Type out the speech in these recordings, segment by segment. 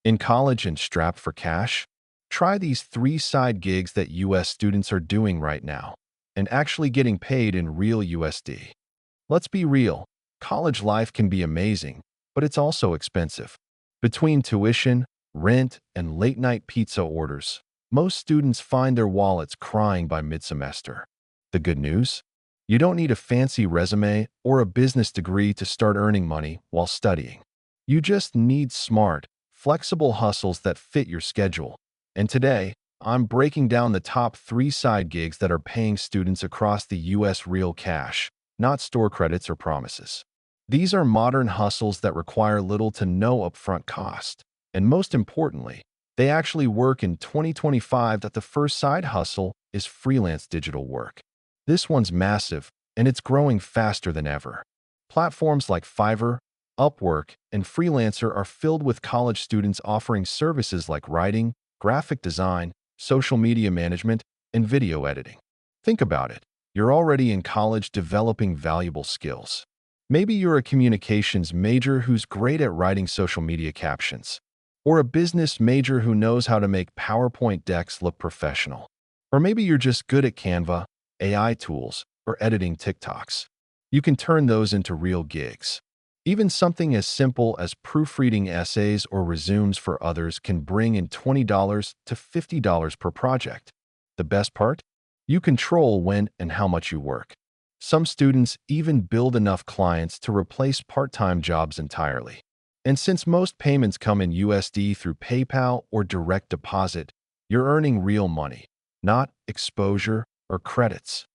In college and strapped for cash? Try these 3 side gigs that US students are doing right now and actually getting paid in real USD. Let's be real, college life can be amazing, but it's also expensive. Between tuition, rent, and late-night pizza orders, most students find their wallets crying by mid-semester. The good news? You don't need a fancy resume or a business degree to start earning money while studying. You just need smart, flexible hustles that fit your schedule. And today, I'm breaking down the top 3 side gigs that are paying students across the US real cash, not store credits or promises. These are modern hustles that require little to no upfront cost. And most importantly, they actually work in 2025. That the first side hustle is freelance digital work. This one's massive, and it's growing faster than ever. Platforms like Fiverr, Upwork, and Freelancer are filled with college students offering services like writing, graphic design, social media management, and video editing. Think about it. You're already in college developing valuable skills. Maybe you're a communications major who's great at writing social media captions, or a business major who knows how to make PowerPoint decks look professional. Or maybe you're just good at Canva, AI tools, or editing TikToks. You can turn those into real gigs. Even something as simple as proofreading essays or resumes for others can bring in $20 to $50 per project. The best part? You control when and how much you work. Some students even build enough clients to replace part-time jobs entirely. And since most payments come in USD through PayPal or direct deposit, you're earning real money, not exposure or credits.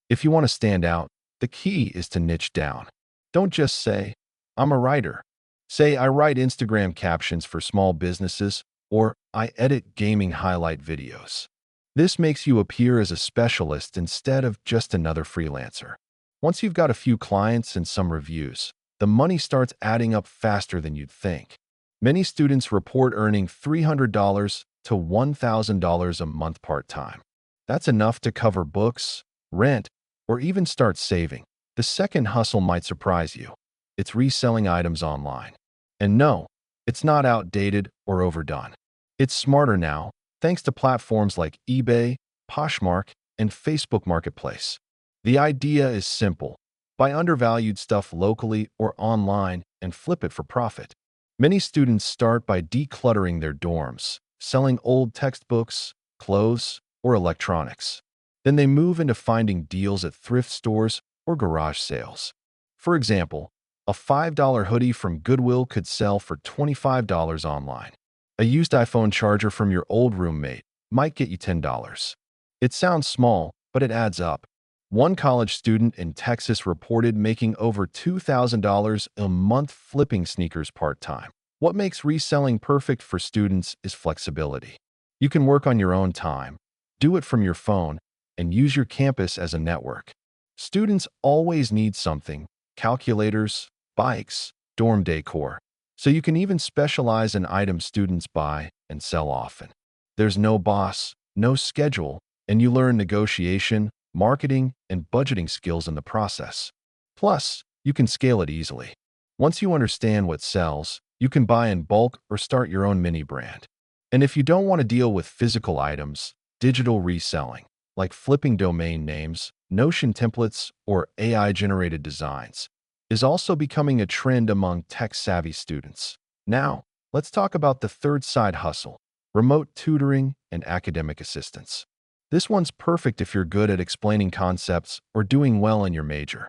If you want to stand out, the key is to niche down. Don't just say, I'm a writer. Say, I write Instagram captions for small businesses, or I edit gaming highlight videos. This makes you appear as a specialist instead of just another freelancer. Once you've got a few clients and some reviews, the money starts adding up faster than you'd think. Many students report earning $300 to $1,000 a month part-time. That's enough to cover books, rent, or even start saving. The second hustle might surprise you. It's reselling items online. And no, it's not outdated or overdone. It's smarter now, thanks to platforms like eBay, Poshmark, and Facebook Marketplace. The idea is simple. Buy undervalued stuff locally or online and flip it for profit. Many students start by decluttering their dorms, selling old textbooks, clothes, or electronics. Then they move into finding deals at thrift stores or garage sales. For example, a $5 hoodie from Goodwill could sell for $25 online. A used iPhone charger from your old roommate might get you $10. It sounds small, but it adds up. One college student in Texas reported making over $2,000 a month flipping sneakers part-time. What makes reselling perfect for students is flexibility. You can work on your own time, do it from your phone, and use your campus as a network. Students always need something: calculators, bikes, dorm decor. So you can even specialize in items students buy and sell often. There's no boss, no schedule, and you learn negotiation, marketing, and budgeting skills in the process. Plus, you can scale it easily. Once you understand what sells, you can buy in bulk or start your own mini brand. And if you don't want to deal with physical items, digital reselling, like flipping domain names, Notion templates, or AI-generated designs, is also becoming a trend among tech-savvy students. Now, let's talk about the third side hustle: remote tutoring and academic assistance. This one's perfect if you're good at explaining concepts or doing well in your major.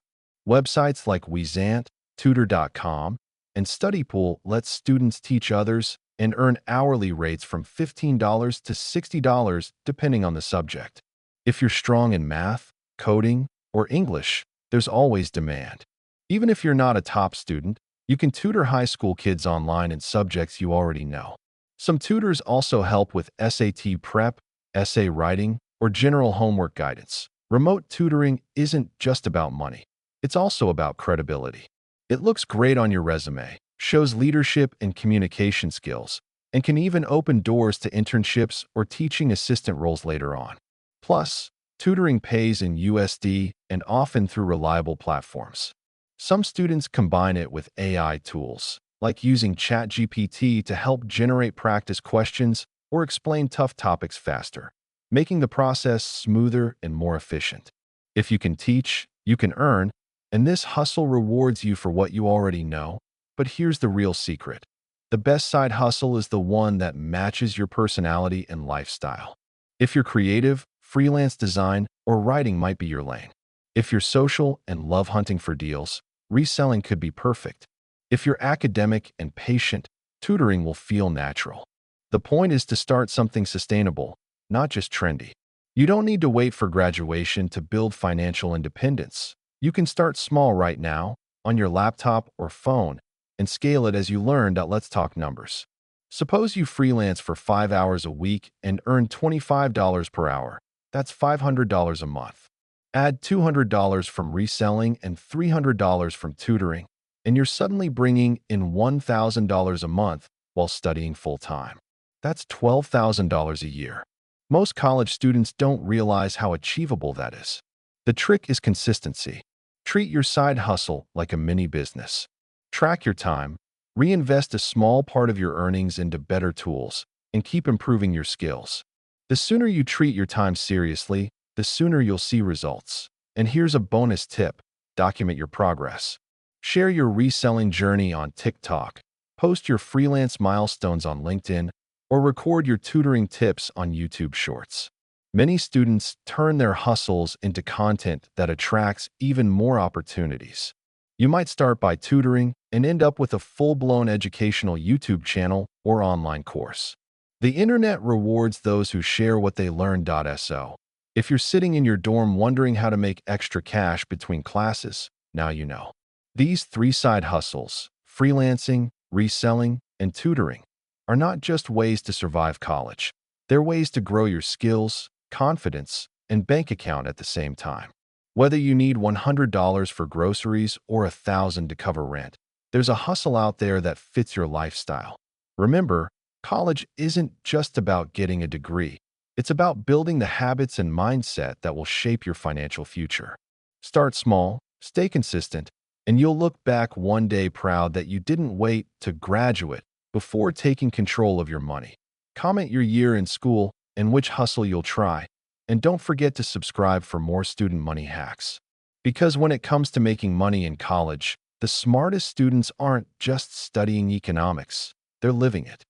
Websites like Wezant, Tutor.com, and StudyPool let students teach others and earn hourly rates from $15 to $60 depending on the subject. If you're strong in math, coding, or English, there's always demand. Even if you're not a top student, you can tutor high school kids online in subjects you already know. Some tutors also help with SAT prep, essay writing, or general homework guidance. Remote tutoring isn't just about money. It's also about credibility. It looks great on your resume, shows leadership and communication skills, and can even open doors to internships or teaching assistant roles later on. Plus, tutoring pays in USD and often through reliable platforms. Some students combine it with AI tools, like using ChatGPT to help generate practice questions or explain tough topics faster, making the process smoother and more efficient. If you can teach, you can earn, and this hustle rewards you for what you already know. But here's the real secret. The best side hustle is the one that matches your personality and lifestyle. If you're creative, freelance design or writing might be your lane. If you're social and love hunting for deals, reselling could be perfect. If you're academic and patient, tutoring will feel natural. The point is to start something sustainable, not just trendy. You don't need to wait for graduation to build financial independence. You can start small right now, on your laptop or phone, and scale it as you learn. Let's talk numbers. Suppose you freelance for 5 hours a week and earn $25 per hour. That's $500 a month. Add $200 from reselling and $300 from tutoring, and you're suddenly bringing in $1,000 a month while studying full-time. That's $12,000 a year. Most college students don't realize how achievable that is. The trick is consistency. Treat your side hustle like a mini business. Track your time, reinvest a small part of your earnings into better tools, and keep improving your skills. The sooner you treat your time seriously, the sooner you'll see results. And here's a bonus tip: document your progress. Share your reselling journey on TikTok, post your freelance milestones on LinkedIn, or record your tutoring tips on YouTube Shorts. Many students turn their hustles into content that attracts even more opportunities. You might start by tutoring and end up with a full-blown educational YouTube channel or online course. The internet rewards those who share what they learn. So, if you're sitting in your dorm wondering how to make extra cash between classes, now you know. These three side hustles, freelancing, reselling, and tutoring, are not just ways to survive college. They're ways to grow your skills, confidence, and bank account at the same time. Whether you need $100 for groceries or $1,000 to cover rent, there's a hustle out there that fits your lifestyle. Remember, college isn't just about getting a degree. It's about building the habits and mindset that will shape your financial future. Start small, stay consistent, and you'll look back one day proud that you didn't wait to graduate before taking control of your money. Comment your year in school and which hustle you'll try. And don't forget to subscribe for more student money hacks. Because when it comes to making money in college, the smartest students aren't just studying economics, they're living it.